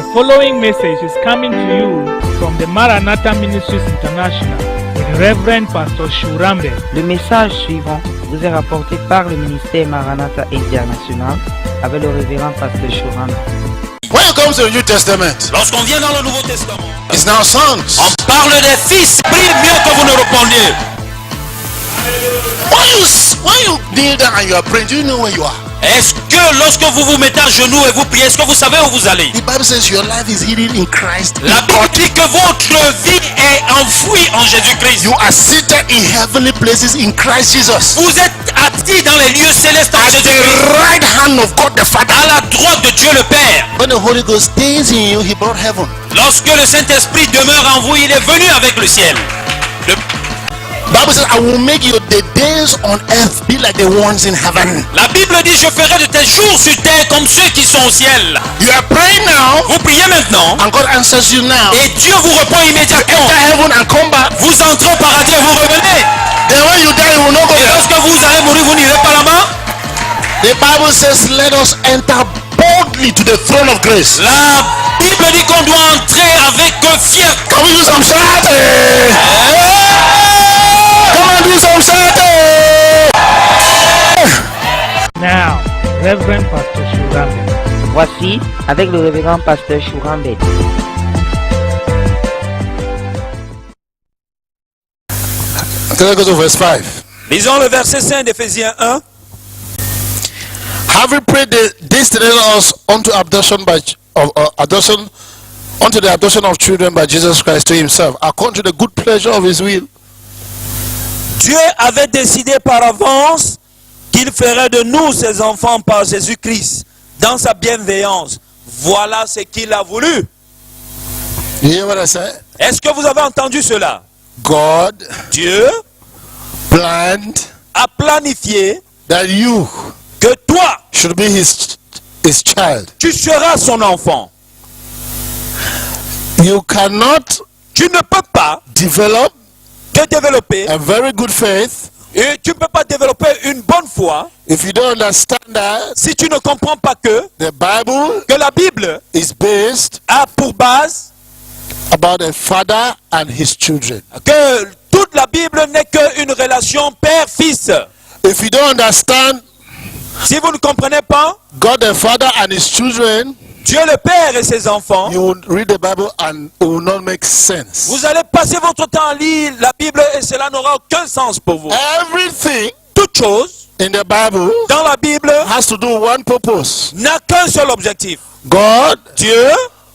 The following message is coming to you from the Maranatha Ministries International with Reverend Pastor Shurambe. Le message suivant vous est rapporté par le ministère Maranatha International avec le révérend Pasteur Shurambe. When it comes to the New Testament, lorsqu'on vient dans le Nouveau Testament, it's now sons. on parle des fils. Prie mieux que vous ne répondiez. When you kneel down and you are praying, do you know where you are? Est-ce que lorsque vous vous mettez à genoux et vous priez, est-ce que vous savez où vous allez? The Bible says your life is hidden in Christ. La Bible dit que votre vie est enfouie en Jésus-Christ. You are seated in heavenly places in Christ Jesus. Vous êtes assis dans les lieux célestes en At Jésus-Christ. the right hand of God the Father. À la droite de Dieu le Père. When the Holy Ghost stays in you, He brought heaven. Lorsque le Saint-Esprit demeure en vous, il est venu avec le ciel. Bible says, I will make you the days on earth be like the ones in heaven. La Bible dit, je ferai de tes jours sur terre comme ceux qui sont au ciel. You are praying now, Vous priez maintenant, and God answers you now. et Dieu vous répond immédiatement. Enter heaven and come back. Vous entrez au paradis et vous revenez. Then when you die, you will not go Et there. lorsque vous allez mourir, vous n'irez pas là-bas. The Bible says, let us enter boldly to the throne of grace. La Bible dit qu'on doit entrer avec fierté. Can we do some shouting? Come on, do some shouting. Now, Reverend Pastor Shurambe. Voici avec le révérend Pasteur Shurambe. Let's go to verse 5. Lisons le verset 5 d'Éphésiens 1. Having prayed destined us unto adoption unto the adoption of children by Jesus Christ to Himself, according to the good pleasure of His will. Dieu avait décidé par avance qu'il ferait de nous ses enfants par Jésus-Christ dans sa bienveillance. Voilà ce qu'il a voulu. You hear what I said? Est-ce que vous avez entendu cela? God Dieu planned a planifié that you que toi, should be His child. tu seras son enfant. You cannot Tu ne peux pas develop te développer a very good faith et tu ne peux pas développer une bonne foi if you don't understand that si tu ne comprends pas que the Bible la Bible is based a pour base about a father and his children. que toute la Bible n'est qu'une relation père-fils. If you don't understand Si vous ne comprenez pas God the Father and His children, Dieu le Père et ses enfants, you will read the Bible and it will not make sense. vous allez passer votre temps à lire la Bible et cela n'aura aucun sens pour vous. Everything Toute chose in the Bible dans la Bible has to do one purpose. n'a qu'un seul objectif. God Dieu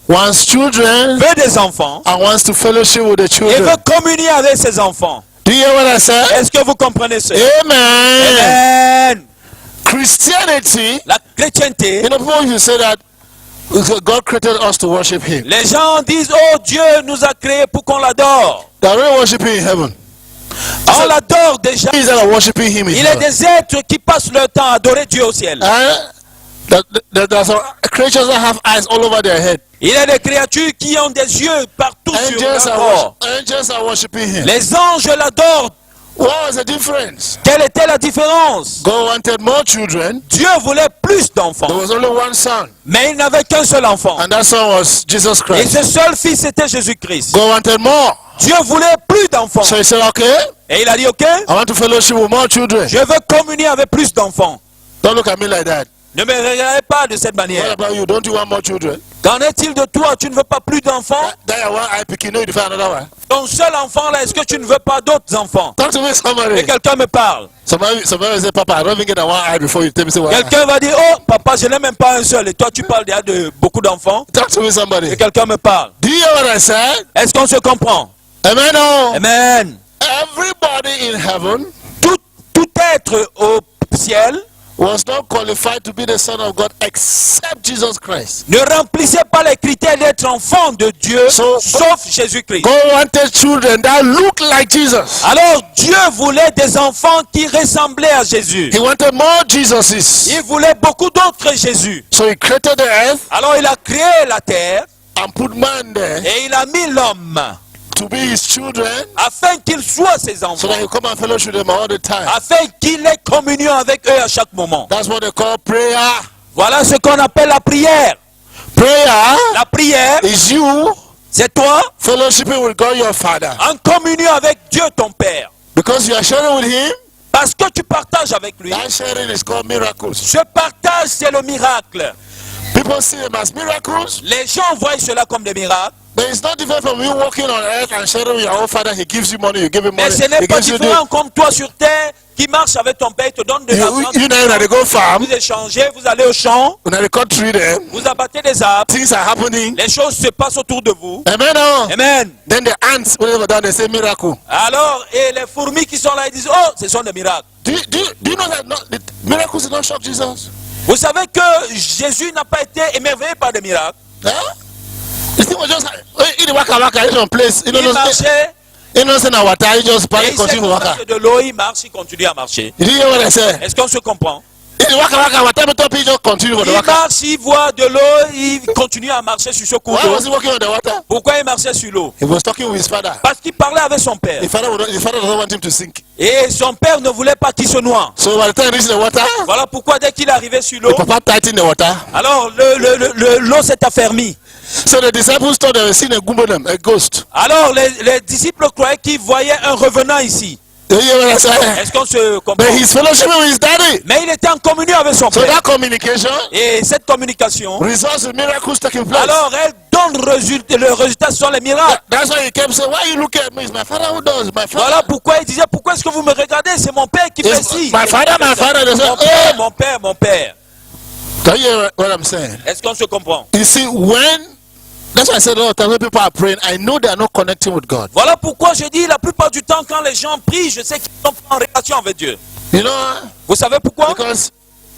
wants children veut des enfants and wants to fellowship with the et children. veut communier avec ses enfants. Do you hear what I said? Est-ce que vous comprenez cela? Amen. Amen. Christianity, La chrétienté, you know, people used to say that God created us to worship Him. les gens disent, oh Dieu nous a créés pour qu'on l'adore. They are really worshiping in heaven. On l'adore déjà. These that are worshiping Him in Il est heaven. des êtres qui passent leur temps à adorer Dieu au ciel. There are some creatures that have eyes all over their head. Il y a des créatures qui ont des yeux partout sur leur corps. Angels are worshiping Him. Les anges l'adorent. What was the difference? Quelle était la différence? God wanted more children. Dieu voulait plus d'enfants. There was only one son, Mais il n'avait qu'un seul enfant. and that son was Jesus Et Christ. ce seul fils était Jésus-Christ. God wanted more. Dieu voulait plus d'enfants. So He said, okay, Et il a dit, ok, I want to fellowship with more children. je veux communier avec plus d'enfants. Don't look at me like that. Ne me regardez pas de cette What manière. about you? Don't you want more children? Qu'en est-il de toi? Tu ne veux pas plus d'enfants? That you want I pick, you know you find another one. Ton seul enfant là, est-ce que tu ne veux pas d'autres enfants? Talk to me, Et somebody. quelqu'un me parle. Somebody will say, Papa, I don't even get a one eye before you tell me say one eye. Quelqu'un va dire, oh papa, je n'ai même pas un seul. Et toi tu parles déjà de beaucoup d'enfants. Talk to me, somebody. Et quelqu'un me parle. Do you hear what I said? Est-ce qu'on se comprend? Amen. Oh. Amen. Everybody in heaven Tout être au ciel was not qualified to be the son of God except Jesus Christ. ne remplissait pas les critères d'être enfant de Dieu, So, sauf Jésus-Christ. God wanted children that looked like Jesus. Alors Dieu voulait des enfants qui ressemblaient à Jésus. He wanted more Jesuses. Il voulait beaucoup d'autres Jésus. So He created the earth Alors il a créé la terre and put man there et il a mis l'homme to be His children afin qu'il soit ses so enfants, that He come and fellowship with them all the time. afin qu'il ait communion avec eux à chaque moment. That's what they call prayer. Voilà ce qu'on appelle la prière. Prayer La prière, is you c'est toi fellowshipping with God your Father. en communion avec Dieu ton Père. Because you are sharing with Him, Parce que tu partages avec lui. that sharing is called miracles. Ce partage, c'est le miracle. People see them as miracles, Les gens voient cela comme des miracles. but it's not different from you walking on earth and sharing with your own Father. He gives you money, you give him money. Mais ce n'est He pas gives you différent comme toi sur terre qui marche avec ton Père, il te donne de l'argent. you know that they go farm, Vous échangez, vous allez au champ, when they cut tree them, vous abattez des arbres, things are happening. les choses se passent autour de vous. Amen. Oh. Amen. Then the ants, whatever done, they say miracle. Alors, et les fourmis qui sont là, ils disent, oh, ce sont des miracles. Do you know that the miracles did not shock Jesus? Vous savez que Jésus n'a pas été émerveillé par des miracles. Huh? The thing was just in the waka in some place. You Il know, marchait, you know, say na water. He just et probably il sait continue to waka. que de l'eau, il marche, il continue à marcher. You hear what I say? Est-ce qu'on se comprend? In the waka, water top, he just continue with the Il waka. marche, il voit de l'eau, il continue à marcher sur ce cours Why d'eau. was he walking on the water? Pourquoi il marchait sur l'eau? He was talking with his father. Parce qu'il parlait avec son père. The father doesn't want him to sink. Et son père ne voulait pas qu'il se noie. So by the time he reached the water, Voilà pourquoi dès qu'il est arrivé sur l'eau, the papa tightened the water. alors l'eau s'est affermie. So the disciples thought they were seeing a gumbodem, a ghost. Alors les disciples croyaient qu'ils voyaient un revenant ici. You hear what I say? Est-ce qu'on se comprend? But he's fellowshipping with his daddy. Mais il était en communion avec son So père. that communication Et cette communication, results in miracles taking place. alors elle donne le résultat, ce sont les miracles. That's why he kept saying, why you look at me? It's my father who does. My father. Voilà pourquoi il disait, pourquoi est-ce que vous me regardez? C'est mon père qui fait It's ci. my father, my father. They say, Mon père, oh. mon père, mon père. Can you hear what I'm saying? Est-ce qu'on se comprend? You see, that's why I said a lot of times when people are praying, I know they are not connecting with God. Voilà pourquoi je dis la plupart du temps quand les gens prient, je sais qu'ils sont pas en relation avec Dieu. You know, Vous savez pourquoi? because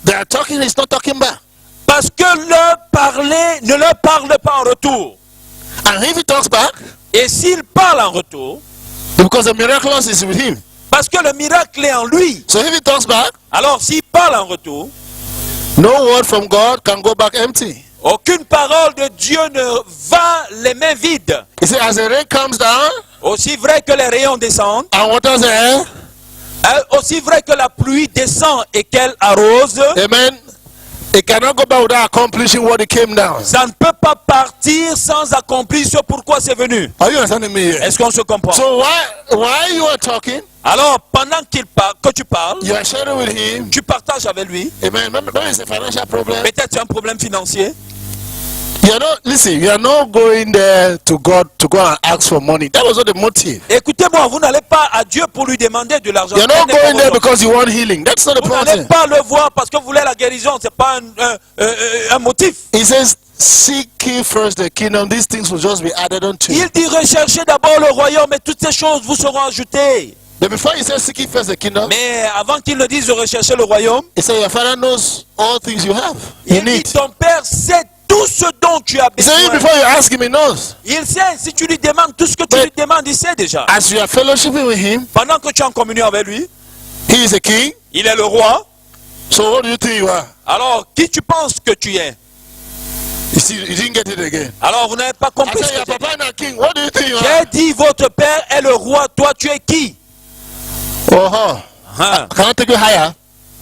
they are talking, he's not talking back. Parce que leur parler ne leur parle pas en retour. And if he talks back, Et s'il parle en retour, because the miraculous is with him. parce que le miracle est en lui, So if he talks back, alors s'il parle en retour, no word from God can go back empty. aucune parole de Dieu ne va les mains vides. He said, as the rain comes down Aussi vrai que les rayons descendent, and waters the air, aussi vrai que la pluie descend et qu'elle arrose, amen, it cannot go back without accomplishing what it came down. ça ne peut pas partir sans accomplir ce pourquoi c'est venu. Are you understanding me here? Est-ce qu'on se comprend? So why you are talking, Alors, pendant qu'il parle, que tu parles, you are sharing with him, tu partages avec lui. amen, maybe it's a financial problem. Peut-être c'est un problème financier. You are not going there to God to go and ask for money. That was not the motive. Écoutez-moi, vous n'allez pas à Dieu pour lui demander de l'argent. You are not Ce n'est pas going there votre- because you want healing. That's not the Vous n'allez problem. pas le voir parce que vous voulez la guérison. Ce n'est pas un motif. He says, seek ye first the kingdom. These things will just be added unto you. Il dit recherchez d'abord le royaume et toutes ces choses vous seront ajoutées. But before he says, seek ye first the kingdom, Mais avant qu'il ne dise de rechercher le royaume, he said, your father knows all things you have. You il dit need. ton Père sait tout ce dont tu as He said, even besoin. before you ask him, he knows. Il sait, si tu lui demandes tout ce que tu Mais- lui demandes, il sait déjà. As you are fellowshipping with him, Pendant que tu es en communion avec lui, he is a king. il est le roi. So what do you think you are? Alors, qui tu penses que tu es? You see, you didn't get it again. Alors, vous n'avez pas I compris said, ce your que j'ai dit. papa is a king. What do you think you are? J'ai dit, votre Père est le roi. Toi, tu es qui? Uh-huh. Hein? Can I take you higher?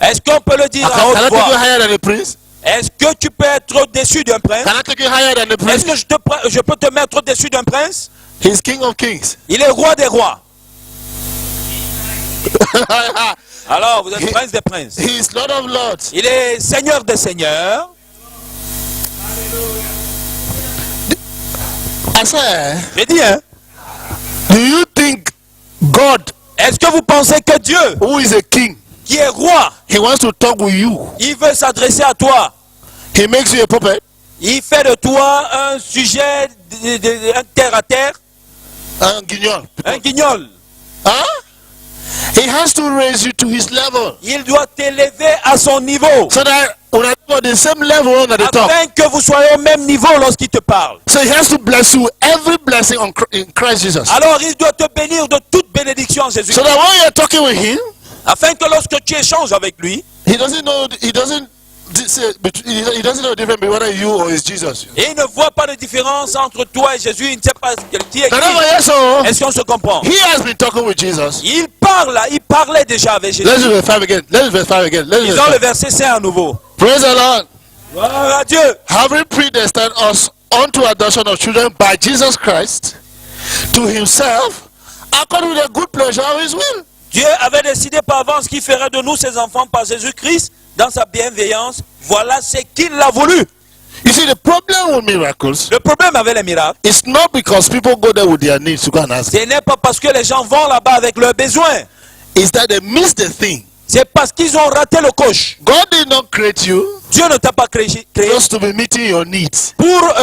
Est-ce qu'on peut le dire à Can I haute take you voix? higher than the prince? Est-ce que tu peux être au-dessus d'un prince? Can I take you higher than the prince? Est-ce que je peux te mettre au-dessus d'un prince? He's king of kings. Il est roi des rois. Alors, vous êtes prince des princes. He's Lord of lords. Il est seigneur des seigneurs. I said, J'ai dit, hein? do you think God, Est-ce que vous pensez que Dieu, who is a king, qui est roi, he wants to talk with you? il veut s'adresser à toi? He makes you a puppet. Il fait de toi un sujet, un terre à terre, Un guignol. un guignol. Huh? He has to raise you to his level. Il doit t'élever à son niveau, So that when I go the same level at the top. afin que vous soyez au même niveau lorsqu'il te parle. So he has to bless you every blessing in Christ Jesus. Alors il doit te bénir de toute bénédiction en Jésus. So that when you're talking with him, Afin que lorsque tu échanges avec lui, he doesn't know the difference between whether you or it's Jesus. et il ne voit pas de différence entre toi et Jésus, il ne sait pas qui est Now, qui. so Est-ce qu'on se comprend? he has been talking with Jesus. Il parle, il parlait déjà avec Jésus. Let's do verse 5 again. Let's verse 5 again. Let's Ils verse ont le 5. verset 5 à nouveau. Praise the Lord. Gloire à Dieu. Having predestined us unto adoption of children by Jesus Christ to himself according to the good pleasure of his will. Dieu avait décidé par avance qu'il ferait de nous ses enfants par Jésus-Christ dans sa bienveillance. Voilà ce qu'il a voulu. You see, the problem with miracles Le problème avec les miracles, is not because people go there with their needs to go and ask. ce n'est pas parce que les gens vont là-bas avec leurs besoins. It's that they miss the thing. C'est parce qu'ils ont raté le coche. God did not create you Dieu ne t'a pas créé just to be meeting your needs. pour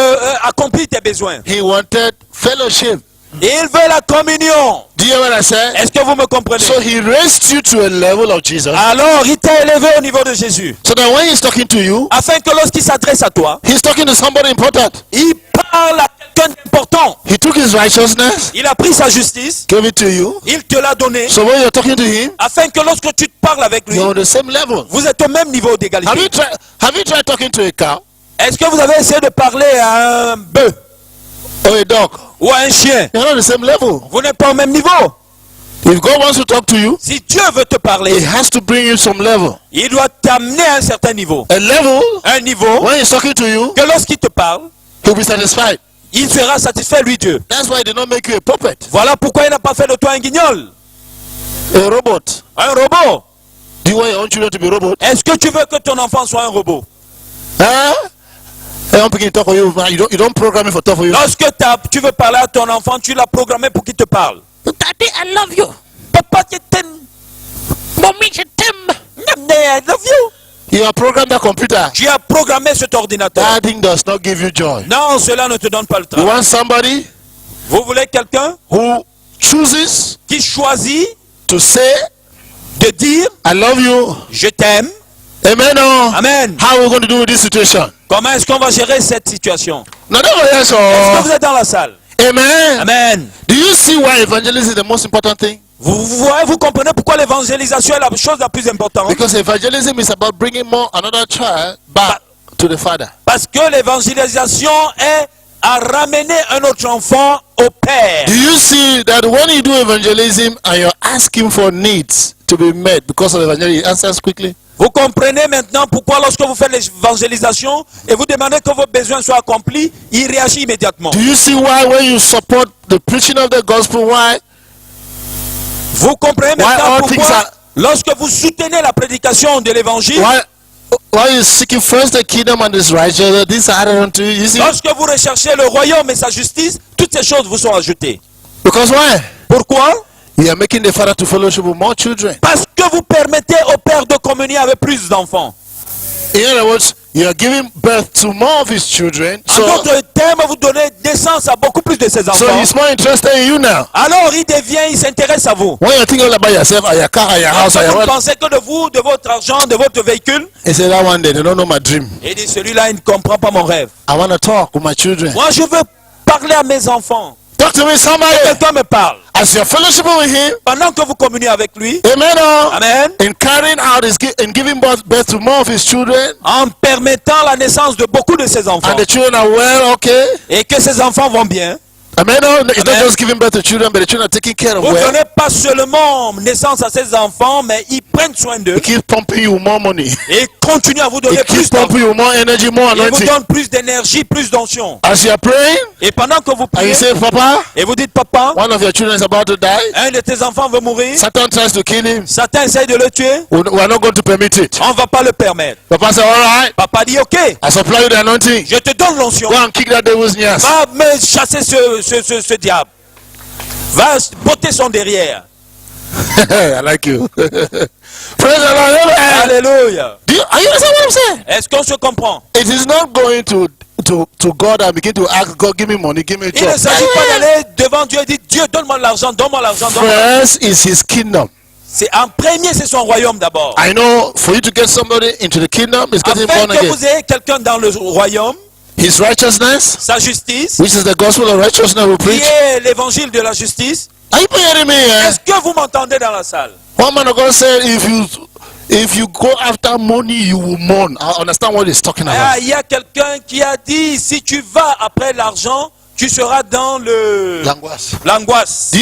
accomplir tes besoins. He wanted fellowship. Il veut la communion. Do you hear what I said? Est-ce que vous me comprenez? So he raised you to a level of Jesus. Alors, il t'a élevé au niveau de Jésus. So that when he's talking to you, Afin que lorsqu'il s'adresse à toi, he's talking to somebody important. il parle à quelqu'un d'important. He took his righteousness, Il a pris sa justice, gave it to you. il te l'a donné, So when you're talking to him, afin que lorsque tu te parles avec lui, you're on the same level. vous êtes au même niveau Have d'égalité. you tried talking to a cow Est-ce que vous avez essayé de parler à un bœuf or a dog? ou à un chien? You're not on the same level. Vous n'êtes pas au même niveau. If God wants to talk to you, Si Dieu veut te he parler, has to bring you some level. il doit t'amener à un certain niveau. A level, Un niveau when he's talking to you, que lorsqu'il te parle, he'll be satisfied. il sera satisfait, lui Dieu. That's why he did not make you a puppet, Voilà pourquoi il n'a pas fait de toi un guignol, a robot. un robot. Do you want your own children to be robots? Est-ce que tu veux que ton enfant soit un robot? Huh? Hey, I'm picking talk for you. Man. You don't program it for talk for you. Lorsque tu veux parler à ton enfant, tu l'as programmé pour qu'il te parle. Daddy, I love you. Papa, je t'aime. Mommy, je t'aime. I love you. You have programmed that computer. Tu as programmé cet ordinateur. That thing does not give you joy. Non, cela ne te donne pas le You travail. want somebody Vous voulez quelqu'un who chooses qui choisit to say, de dire I love you. je t'aime. Amen. Oh. Amen. How are we going to do with this situation? Comment est-ce qu'on va gérer cette situation? No, no, yes, Est-ce que oh. vous êtes dans la salle? Amen. Amen. Do you see why evangelism is the most important thing? Vous comprenez pourquoi l'évangélisation est la chose la plus importante? Because evangelism is about bringing another child back to the Father. Parce que l'évangélisation est à ramener un autre enfant au Père. Do you see that when you do evangelism and you're asking for needs to be met because of evangelism, he answers quickly? Vous comprenez maintenant pourquoi lorsque vous faites l'évangélisation et vous demandez que vos besoins soient accomplis, il réagit immédiatement. Do you see why when you support the preaching of the gospel, why Vous comprenez maintenant all things pourquoi are- lorsque vous soutenez la prédication de l'évangile, why you seeking first the kingdom and his righteousness, this are added unto you? You see? lorsque vous recherchez le royaume et sa justice, toutes ces choses vous sont ajoutées. Because why? Pourquoi? You are making the Father to fellowship with more children. Parce que vous permettez au Père de communier avec plus d'enfants. In other words, you are giving birth to more of his children. En d'autres termes, vous donnez naissance à beaucoup plus de ses So enfants. he's more interested in you now. Alors il s'intéresse à vous. When you're thinking about yourself, or your car, or your house, or Vous your what, pensez que de vous, de votre argent, de votre véhicule. he said that one day they don't know my dream. Et dit celui-là, il ne comprend pas mon rêve. I want to talk with my children. Moi, je veux parler à mes enfants. Talk to me, somebody. Quelqu'un me parle. As you're fellowshipping with him, Pendant que vous communiez avec lui, amen. Oh, amen, in carrying out and giving birth to more of his children, en permettant la naissance de beaucoup de ses enfants, and the children are well, okay. et que ses enfants vont bien, Amen. Oh, it's not Amen. just giving birth to children, but the children are taken care of vous ne well. donnez pas seulement naissance à ses enfants, mais ils prennent soin d'eux He keeps pumping you more money. et continuent à vous He donner plus keeps d'argent. pumping you more energy, more Il vous anointing. donne plus d'énergie, plus d'onction. As you are praying, Et pendant que vous and priez, you say, Papa, et vous dites, papa, one of your children is about to die. un de tes enfants veut mourir, Satan tries to kill him. Satan essaye de le tuer, We are not going to permit it. on ne va pas le permettre. Papa said, all right, Papa dit, ok, I supply you the anointing. je te donne l'onction. Go and kick that devil's ears. Va me chasser ce diable. Va botter son derrière. I like you. Praise the Lord. Amen. Alléluia. Are you understand what I'm saying? Est-ce qu'on se comprend? It is not going to God and begin to ask God, give me money, give me a Il ne job. s'agit pas d'aller devant Dieu et dire, Dieu, donne-moi l'argent, donne-moi l'argent, donne-moi l'argent. First is his kingdom. C'est en premier, c'est son royaume d'abord. I know for you to get somebody into the kingdom is getting Afin born que again. vous ayez quelqu'un dans le royaume, His righteousness, sa justice, which is the gospel of righteousness we qui preach. est l'évangile de la justice. Are you hearing me? Eh? Est-ce que vous m'entendez dans la salle? One man of God said, if you go after money, you will mourn. I understand what he's talking Ah, about. il y a quelqu'un qui a dit, si tu vas après l'argent, tu seras dans l'angoisse.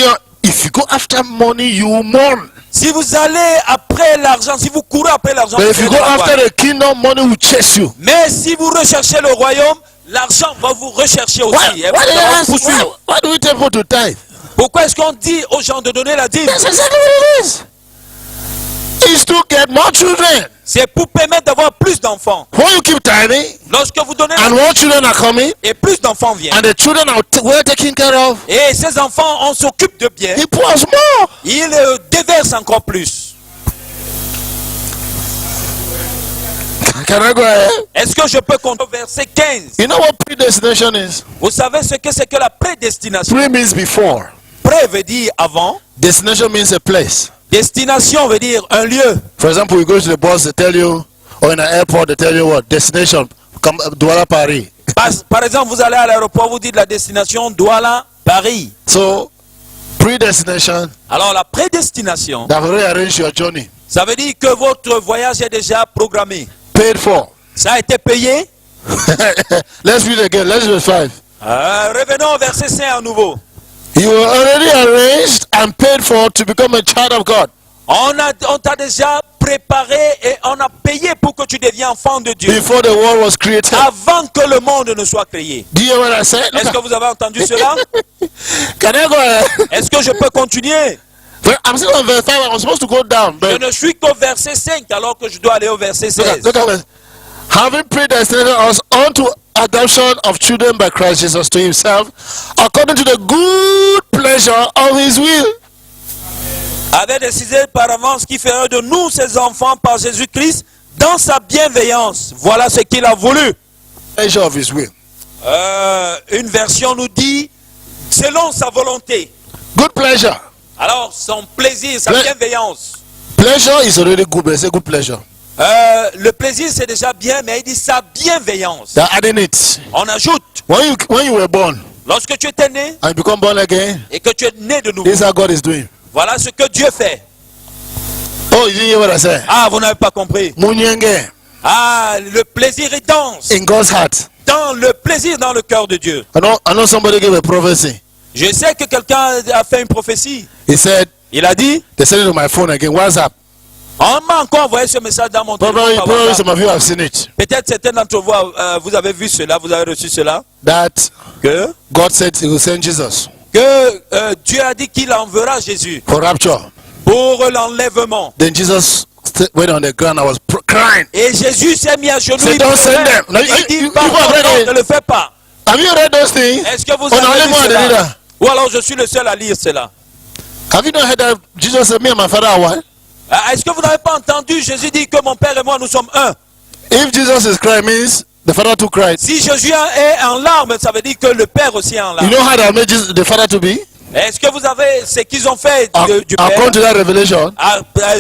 If you go after money, you will mourn. Si vous allez après l'argent, si vous courez après l'argent, But vous if you serez go dans after l'angoisse. the kingdom, money will chase you. Mais si vous recherchez le royaume, l'argent va vous rechercher aussi. Why, Et why, vous they allez ask, poursuivre. why do we tell people to tithe? Pourquoi est-ce qu'on dit aux gens de donner la dîme? That's exactly what it is. It's to get more children. C'est pour permettre d'avoir plus d'enfants. When you keep tithing, Lorsque vous donnez la and more children are coming, et plus d'enfants viennent. and the children are well taken care of, Et ces enfants, on s'occupe de bien. he pours more. Il déverse encore plus. Can I go ahead? Est-ce que je peux compter au verset 15? You know what predestination is? Vous savez ce que c'est que la prédestination? Pre means before. Pré veut dire avant. Destination means a place. Destination veut dire un lieu. For example, you go to the bus, they tell you, or in an airport, they tell you what? Destination, come Douala, Paris. Par exemple, vous allez à l'aéroport, vous dites la destination Douala, Paris. So, predestination, Alors la prédestination, that will rearrange your journey. ça veut dire que votre voyage est déjà programmé. Paid for. Ça a été payé. Let's read again. Let's read 5. Revenons au verset 5 à nouveau. You were already arranged and paid for to become a child of God On t'a déjà préparé et on a payé pour que tu deviennes enfant de Dieu. before the world was created. Avant que le monde ne soit créé. Do you hear what I said? Est-ce que vous avez entendu cela? Can I go ahead? Est-ce que je peux continuer? I'm still on verse 5. I was supposed to go down. Je But ne suis qu'au verset 5 alors que je dois aller au verset 16. look at this. Having predestinated us unto adoption of children by Christ Jesus to himself, according to the good pleasure of his will. Avait décidé par avance qu'il ferait de nous ses enfants par Jésus-Christ dans sa bienveillance. Voilà ce qu'il a voulu. Pleasure of his will. Une version nous dit selon sa volonté. Good pleasure. Alors son plaisir, sa Le- bienveillance. Pleasure is already good, but it's a good pleasure. Le plaisir c'est déjà bien, mais il dit sa bienveillance. They're adding it. On ajoute, When you were born lorsque tu étais né and you become born again, et que tu es né de nouveau, this is how God is doing. voilà ce que Dieu fait. Oh, you didn't hear what I said? Ah, vous n'avez pas compris. Munyenge Ah, le plaisir est dense. in God's heart. Dans le plaisir dans le cœur de Dieu. I know somebody gave a prophecy. Je sais que quelqu'un a fait une prophétie. He said, Il a dit, they sent it to my phone again. WhatsApp. on m'a encore envoyé ce message dans mon téléphone. par Probably WhatsApp. some of you have seen it. Peut-être certains d'entre vous, vous avez vu cela, vous avez reçu cela. That Que God said he will send Jesus Dieu a dit qu'il enverra Jésus for rapture. pour l'enlèvement. Then Jesus went on the ground. I was crying. Et Jésus s'est mis à genoux. Say, Il don't pleurait. send them. No, Il dit, you pardon, have read non, it. ne le fais pas. Have you read those things? Est-ce que vous Oh, no, avez only lu one cela? reader. Ou alors je suis le seul à lire cela. Have you not heard that Jesus said, me and my father are one? Est-ce que vous n'avez pas entendu Jésus dit que mon père et moi nous sommes un? If Jesus is crying, means the father too cried. Si Jésus est en larmes, ça veut dire que le père aussi est en You larmes. know how they made the father to be? Est-ce que vous avez ce qu'ils ont fait du According to père? that revelation,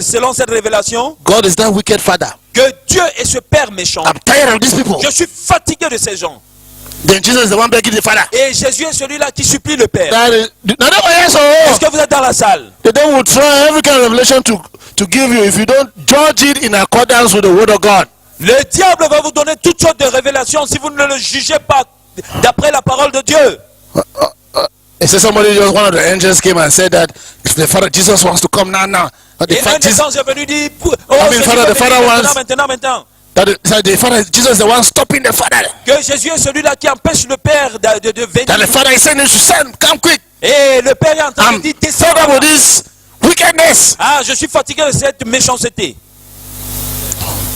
Selon cette révélation, God is that wicked father. que Dieu est ce père méchant. I'm tired of these people. Je suis fatigué de ces gens. Then Jesus is the one begging the father. Et Jésus est celui-là qui supplie le père. That is, now that was yes, Est-ce oh. que vous êtes dans la salle? The devil will try every kind of revelation to give you if you don't judge it in accordance with the word of God. Le diable va vous donner toutes sortes de révélations si vous ne le jugez pas d'après la parole de Dieu. It says somebody just one of the angels came and said that if the father Jesus wants to come now, but the Et un fact des Jesus, anges est venu dire, oh, mean, Jésus Father, va the father venir wants- maintenant. that the father Jesus is the one stopping the father. Que Jésus est celui-là qui empêche le père de That the venir. father is saying you should send, come quick. Et le père est en train de I'm dire, fed descends. up with this wickedness. Ah, je suis fatigué de cette méchanceté.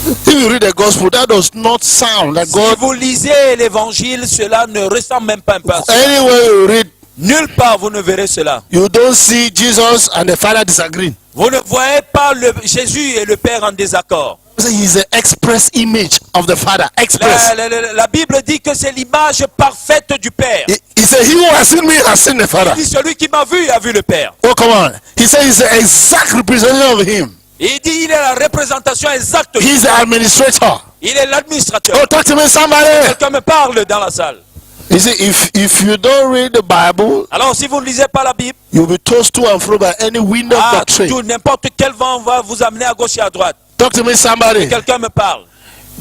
If you read the gospel, that does not sound like Si God. vous lisez l'évangile, cela ne ressemble même pas un peu à ça. Anywhere you read, Nulle part vous ne verrez cela. you don't see Jesus and the father disagreeing. Vous ne voyez pas Jésus et le père en désaccord. He's the express image of the father. Express. La Bible dit que c'est l'image parfaite du père. He said, he who has seen me has seen the father. Il dit, celui qui m'a vu a vu le père. Oh, come on. He said he's the exact representative of him. Il dit, il est la représentation exacte. He's the administrator. Il est l'administrateur. Oh, talk to me, somebody. Quelqu'un me parle dans la salle. You see, if you don't read the Bible, Alors si vous ne lisez pas la Bible, you'll be tossed to and fro by any wind of doctrine. n'importe quel vent va vous amener à gauche et à droite. Talk to me, somebody. Quelqu'un me parle.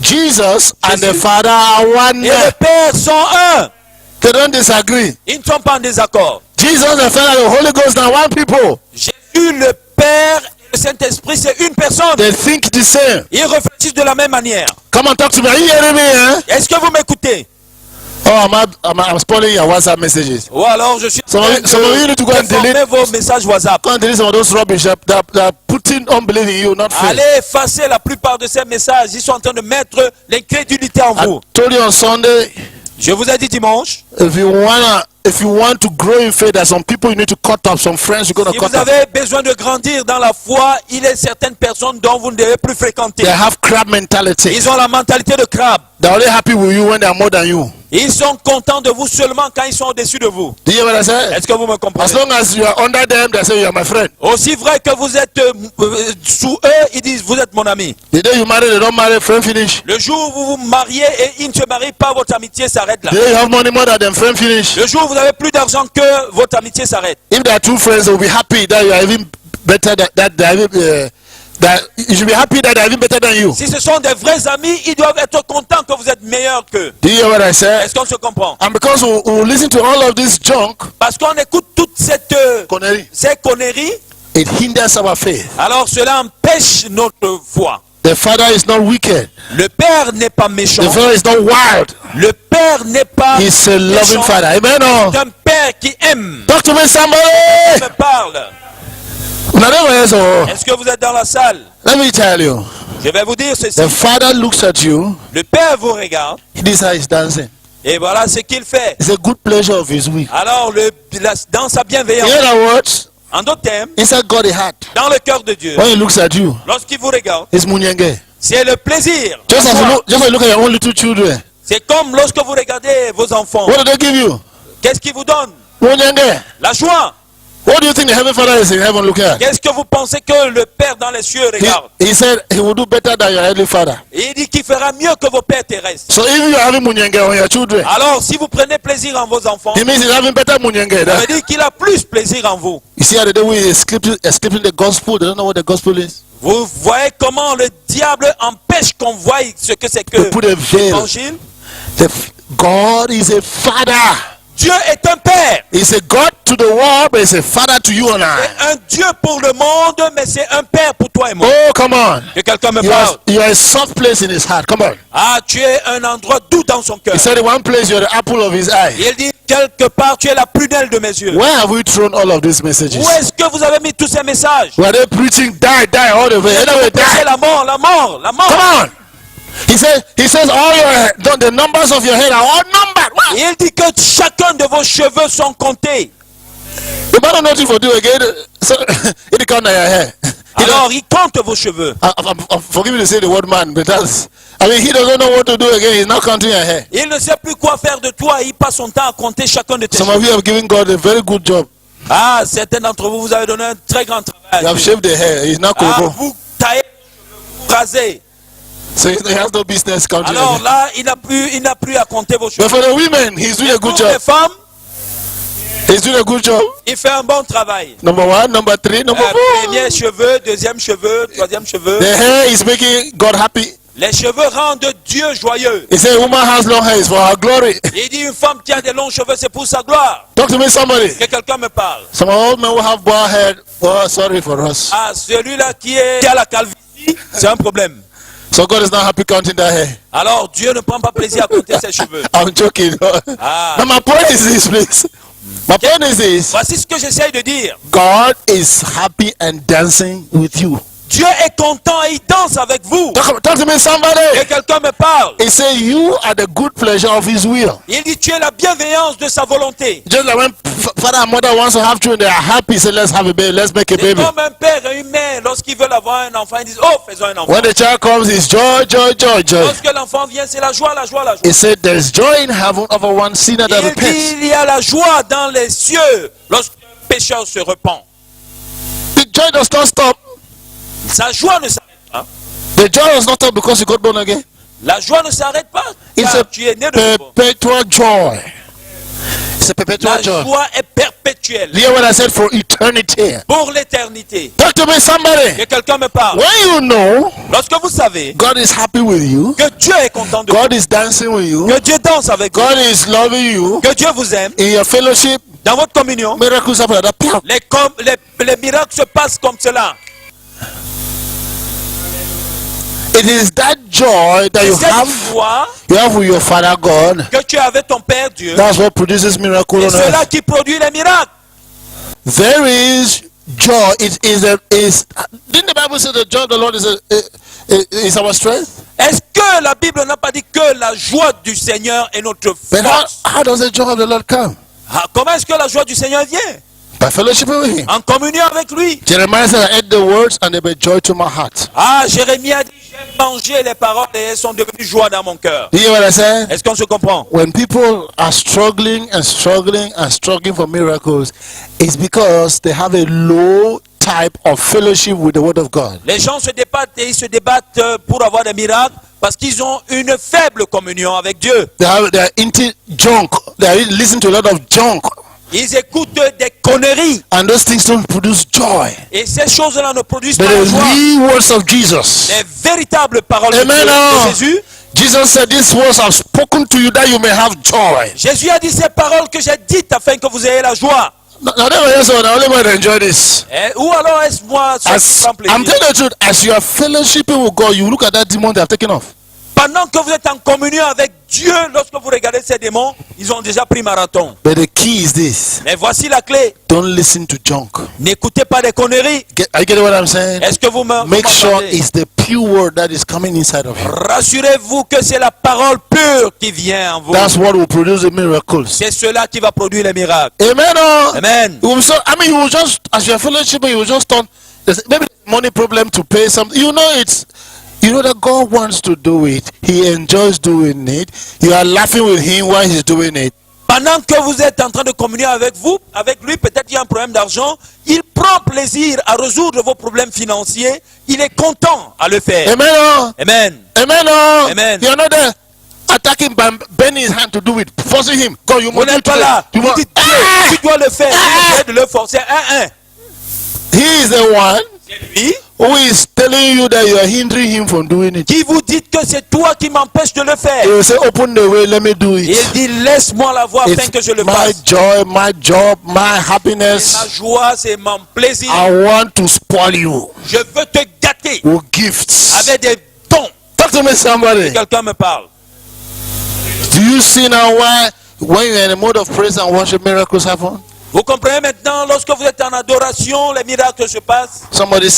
Jesus and the Jésus. Father are one. Et le Père sont un. They don't disagree. Ils ne sont pas en désaccord. Jesus, the Father, and the Holy Ghost are one people. Jésus, le Père et le Saint-Esprit, c'est une personne. They think the same. Ils réfléchissent de la même manière. Come on, talk to me. Are you hearing me? Eh? Est-ce que vous m'écoutez? Oh, I'm spoiling your WhatsApp messages. Ou alors je suis en Some train of you need to go and déformer delete. vos messages WhatsApp. Go and delete some of those rubbish that are putting unbelief in you, not faith. Allez effacer la plupart de ces messages. Ils sont en train de mettre l'incrédulité en I vous. told you on Sunday, Je vous ai dit dimanche, if you want to grow in faith, there's some people you need to cut off, some friends you're going si to vous cut off. avez besoin de grandir dans la foi, il y a certaines personnes dont vous ne devez plus fréquenter. They have crab mentality. Ils ont la mentalité de crabe. They're only happy with you when they're more than you. Ils sont contents de vous seulement quand ils sont au-dessus de vous. Do you hear what I said? Est-ce que vous me As comprenez? long as you are under them, they say you are my friend. Aussi vrai que vous êtes sous eux, ils disent vous êtes mon ami. The day you marry, they don't marry, friend finish. Le jour où vous vous mariez et ils ne se marient pas, votre amitié s'arrête là. The day you have money more than them, friend finish. Le jour où vous avez plus d'argent que votre amitié s'arrête. If there are two friends, they'll be happy that you are even better that you should be happy that they're even better than you. Si ce sont des vrais amis, ils doivent être contents que vous êtes meilleurs qu'eux. Do you hear what I said? Est-ce qu'on se comprend? And because we listen to all of this junk, Parce qu'on écoute toute cette connery, ces conneries, it hinders our faith. alors cela empêche notre foi. The father is not wicked. Le Père n'est pas méchant. The father is not wild. Le Père n'est pas He's a loving méchant. father. Amen. Oh. C'est un Père qui aime. Talk to me, somebody. Me parle. Est-ce que vous êtes dans la salle? Let me tell you. Je vais vous dire ceci. The father looks at you. Le Père vous regarde This is how he's dancing. et voilà ce qu'il fait. It's a good pleasure of his will. Alors, dans sa In bienveillance, other words, en d'autres termes, inside God he had. dans le cœur de Dieu, When he looks at you, lorsqu'il vous regarde, it's munyenge. c'est le plaisir. Just as you look at your own little children. C'est comme lorsque vous regardez vos enfants. What do they give you? Qu'est-ce qu'il vous donne? Munyenge. La joie. What do you think the heavenly father is in heaven looking at? Qu'est-ce que vous pensez que le Père dans les cieux regarde? He said he will do better than your heavenly father. Et il dit qu'il fera mieux que vos pères terrestres. So if you are having munyenge on your children, Alors, si vous prenez plaisir en vos enfants, it means he's having better munyenge. ça veut dire qu'il a plus plaisir en vous. You see how the day we escaping the gospel, they don't know what the gospel is. Vous voyez comment le diable empêche qu'on voie ce que c'est que They put a veil. l'évangile. God is a father. Dieu est un Père. He's a God to the world, but he's a father to you and I. C'est un Dieu pour le monde, mais c'est un Père pour toi et moi. Oh, come on. Que quelqu'un me You parle. are a soft place in his heart. Come on. Ah, tu es un endroit doux dans son cœur. He said in one place you're the apple of his eye. Il dit quelque part, tu es la prunelle de mes yeux. Where have we thrown all of these messages? Où est-ce que vous avez mis tous ces messages? Were they preaching die all the way? Anyway, Prêchez die. la mort, la mort, la mort. Come on. He says all the numbers of your head are all numbered. Wow. Il dit que chacun de vos cheveux sont comptés. The man don't know what you for do again. So it can't your hair. Alors il compte vos cheveux. Forgive me to say the word man, but he doesn't know what to do again. He's not counting your hair. Il ne sait plus quoi faire de toi. Il passe son temps à compter chacun de tes Some cheveux. of you have given God a very good job. Ah, certains d'entre vous, vous avez donné un très grand You have travail. shaved the hair. He's not Ah, cool. vous taillez, vous rasez. So he has no business counting. Alors again. là, il n'a plus à compter vos cheveux. But for the women, he's doing a good Pour les job. femmes, He's doing a good job. il fait un bon travail. Number 1, number 3, number 4. Premier cheveu, deuxième cheveu, troisième cheveu. The hair is making God happy. Les cheveux rendent Dieu joyeux. He said, woman has long hair is for her glory. Il dit une femme qui a des longs cheveux, c'est pour sa gloire. Talk to me, somebody. Que quelqu'un me parle. Some old men will have bald head. Oh, sorry for us. Ah, celui-là qui a la calvitie, c'est un problème. So God is not happy counting that hair. Alors Dieu ne prend pas plaisir à compter ses cheveux. I'm joking. Ah. Now my point is this, please. My point is this. Voici ce que j'essaye de dire. God is happy and dancing with you. Dieu est content et il danse avec vous. Talk to me, somebody. Que quelqu'un me parle. He said, you are the good pleasure of his will. Il dit tu es la bienveillance de sa volonté. Just like when father and mother wants to have children, they are happy. Say, let's have a baby. Let's make a C'est baby. comme un père et une mère, lorsqu'ils veulent avoir un enfant, ils disent oh faisons un enfant. When the child comes, it's joy, joy, joy, joy. Lorsque l'enfant vient, c'est la joie, la joie, la joie. He said, there's joy in heaven over one sinner that Il repents. dit il y a la joie dans les cieux lorsqu'un pécheur se repent. The joy does not stop. Sa joie ne s'arrête pas. The joy does not stop because you got born again. La joie ne s'arrête pas. It's Car a tu es né de nouveau. perpetual joy. It's a perpetual La joy. joie est perpétuelle Hear what I said for eternity. pour l'éternité. Talk to me, somebody. Que quelqu'un me parle. When you know Lorsque vous savez God is happy with you, que Dieu est content de vous, God is dancing with you, que Dieu danse avec vous, God is loving you, que Dieu vous aime, in your fellowship, dans votre communion, miracles happen like that. les miracles se passent comme cela. It is that joy that you Cette have joie with your Father God. que tu as avec ton Père Dieu, That's what produces miracle et on c'est là earth. qui produit les miracles. There is joy. Didn't the Bible say the joy of the Lord is our strength? Est-ce que la Bible n'a pas dit que la joie du Seigneur est notre But force? how does the joy of the Lord come? Comment est-ce que la joie du Seigneur vient? By fellowship with Him. En communion avec lui. Jeremiah said, I ate the words and they were joy to my heart. Ah, Jérémie a dit, j'ai mangé les paroles et elles sont devenues joie dans mon cœur. Do you hear what I said? Est-ce qu'on se comprend? When people are struggling for miracles, it's because they have a low type of fellowship with the Word of God. Les gens se débattent et ils se débattent pour avoir des miracles parce qu'ils ont une faible communion avec Dieu. They are into junk. They are listening to a lot of junk. Ils écoutent des conneries And those things don't produce joy. et ces choses-là ne produisent But pas la the joie. real words of Jesus. Les véritables paroles de Amen. Dieu, de Jésus. Jesus said, these words I've spoken to you that you may have joy. Jésus a dit ces paroles que j'ai dites afin que vous ayez la joie. Now, I only want to enjoy this. Ou alors est-ce moi seul qui prends plaisir? I'm telling the truth, as you are fellowshipping with God, you look at that demon they have taken off. Pendant que vous êtes en communion avec Dieu, lorsque vous regardez ces démons, ils ont déjà pris marathon. But the key is this: Mais voici la clé. don't listen to junk. N'écoutez pas des conneries. Are you getting what I'm saying? Est-ce que vous me Make sure m'entendez? it's the pure word that is coming inside of you. Rassurez-vous que c'est la parole pure qui vient en vous. That's what will produce the miracles. C'est cela qui va produire les miracles. Amen. Oh. Amen. You will just, as you're fellowshipping, you will just turn. Maybe money problem to pay something. You know that God wants to do it. He enjoys doing it. You are laughing with Him while He's doing it. Pendant que vous êtes en train de communier avec lui, peut-être il y a un problème d'argent, il prend plaisir à résoudre vos problèmes financiers, il est content à le faire. Amen. Oh. Amen. Amen. Oh. Amen. You're not there attacking by bending his hand to do it, forcing him. God, you Vous must n'êtes do pas it. là, You vous must- dites Dieu, tu dois le faire, il essaie de le forcer. He is the one C'est lui who is telling you that you are hindering him from doing it. qui vous dit que c'est toi qui m'empêche de le He faire. will say, open the way, let me do Il it. dit laisse-moi la voie afin It's que je le my fasse. joy, my job, my Ma happiness. joie, c'est mon plaisir. I want to spoil you Je veux te gâter with gifts. avec des dons. Talk to me, somebody. Quelqu'un me parle. Do you see now why when you're in a mode of praise and worship, miracles happen? Vous comprenez maintenant, lorsque vous êtes en adoration, les miracles se passent. Somebody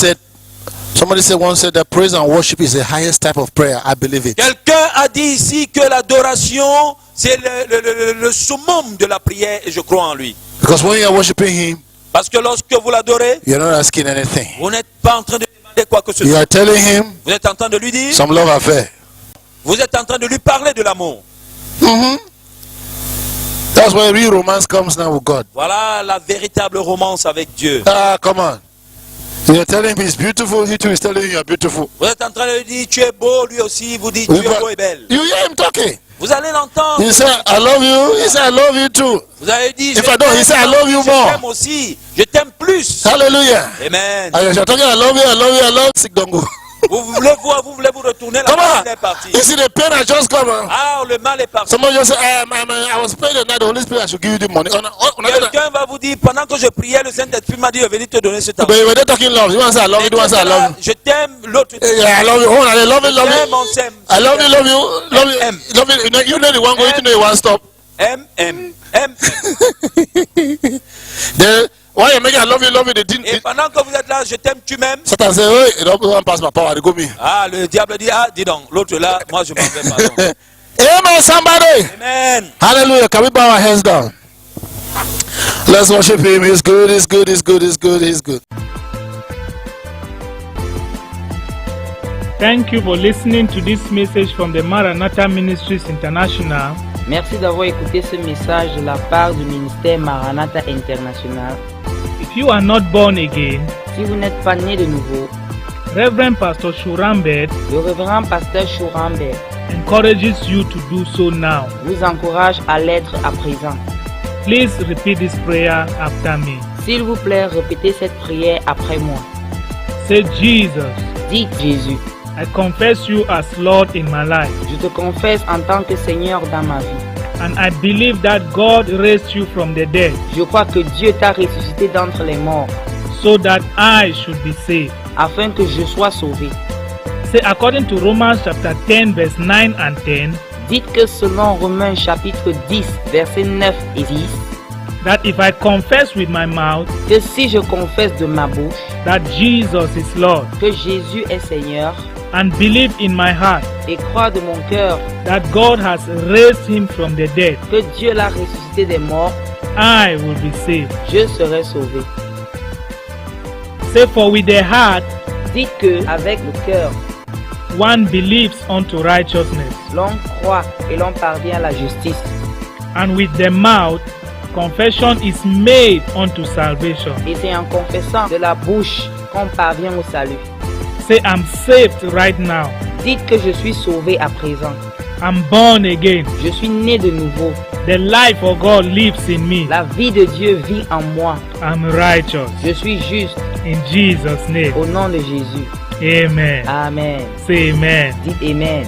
once said that praise and worship is the highest type of prayer. I believe it. Quelqu'un a dit ici que l'adoration, c'est le summum de la prière et je crois en lui. Because when you are worshiping Him, Parce que lorsque vous l'adorez, you're not asking anything. vous n'êtes pas en train de demander quoi que ce You soit. are telling Him Vous êtes en train de lui dire, some love affair. vous êtes en train de lui parler de l'amour. That's where real romance comes now with God. Voilà la véritable romance avec Dieu. Ah, come on. You're telling him he's beautiful, he too is telling you you're beautiful. Vous êtes en train de lui dire, tu es beau, lui aussi, il vous dit, tu es beau et belle. You hear him talking. Vous allez l'entendre. He said, I love you. He said, I love you too. Vous avez dit, je If I don't, he said, I love you je more. t'aime aussi, je t'aime plus. Hallelujah. Amen. And you're talking, I love you, I love you, I love you. Sick don't go. Vous voulez vous retourner, la Come main on. est partie. You see the pain has just come. Ah, le mal est parti. Somebody just said, I was praying the night, the Holy Spirit, I should give you the money. Quelqu'un va vous dire, pendant que je priais, le Saint-Esprit m'a dit de venir te donner ce temps. But you were there talking love. You want to say, I love you, you want to say, I love you. Je t'aime, l'autre. Yeah, I love you. Hold on, I love you, love T'aime, you. on s'aime. I love you, love you, love you. M. Love you. You know the one going to know you want to stop. M. Then, why you making I love you, they didn't. Et pendant que vous êtes là, je t'aime, tu m'aimes. Satan say, hey, don't pass my power, they go me. Ah, le diable dit, ah, dis donc, l'autre là, moi je m'en vais, pardon. Amen, somebody. Amen. Hallelujah. Can we bow our heads down? Let's worship him. He's good, he's good, he's good, he's good, he's good. Thank you for listening to this message from the Maranatha Ministries International. Merci d'avoir écouté ce message de la part du ministère Maranatha International. If you are not born again, Si vous n'êtes pas né de nouveau, Reverend Pastor Shurambed le révérend pasteur Chourambert encourages you to do so now. vous encourage à l'être à présent. Please repeat this prayer after me. S'il vous plaît, répétez cette prière après moi. Say, Jesus, Dites Jésus, I confess you as Lord in my life, je te confesse en tant que Seigneur dans ma vie. and I believe that God raised you from the dead Je crois que Dieu t'a ressuscité d'entre les morts so that I should be saved. afin que je sois sauvé. Say, according to Romans chapter 10, verse 9 and 10, Dites que selon Romains chapitre 10, versets 9 et 10, that if I confess with my mouth que si je confesse de ma bouche that Jesus is Lord que Jésus est Seigneur and believe in my heart et crois de mon cœur that God has raised him from the dead, que Dieu l'a ressuscité des morts, I will be saved. je serai sauvé. Say, for with the heart Dites que avec le cœur, one believes unto righteousness, l'on croit et l'on parvient à la justice. and with the mouth confession is made unto salvation. Et c'est en confessant de la bouche qu'on parvient au salut. Say, I'm saved right now. Dites que je suis sauvé à présent. I'm born again. Je suis né de nouveau. The life of God lives in me. La vie de Dieu vit en moi. I'm righteous. Je suis juste In Jesus' name. au nom de Jésus. Amen. Amen. Say amen. Dites Amen.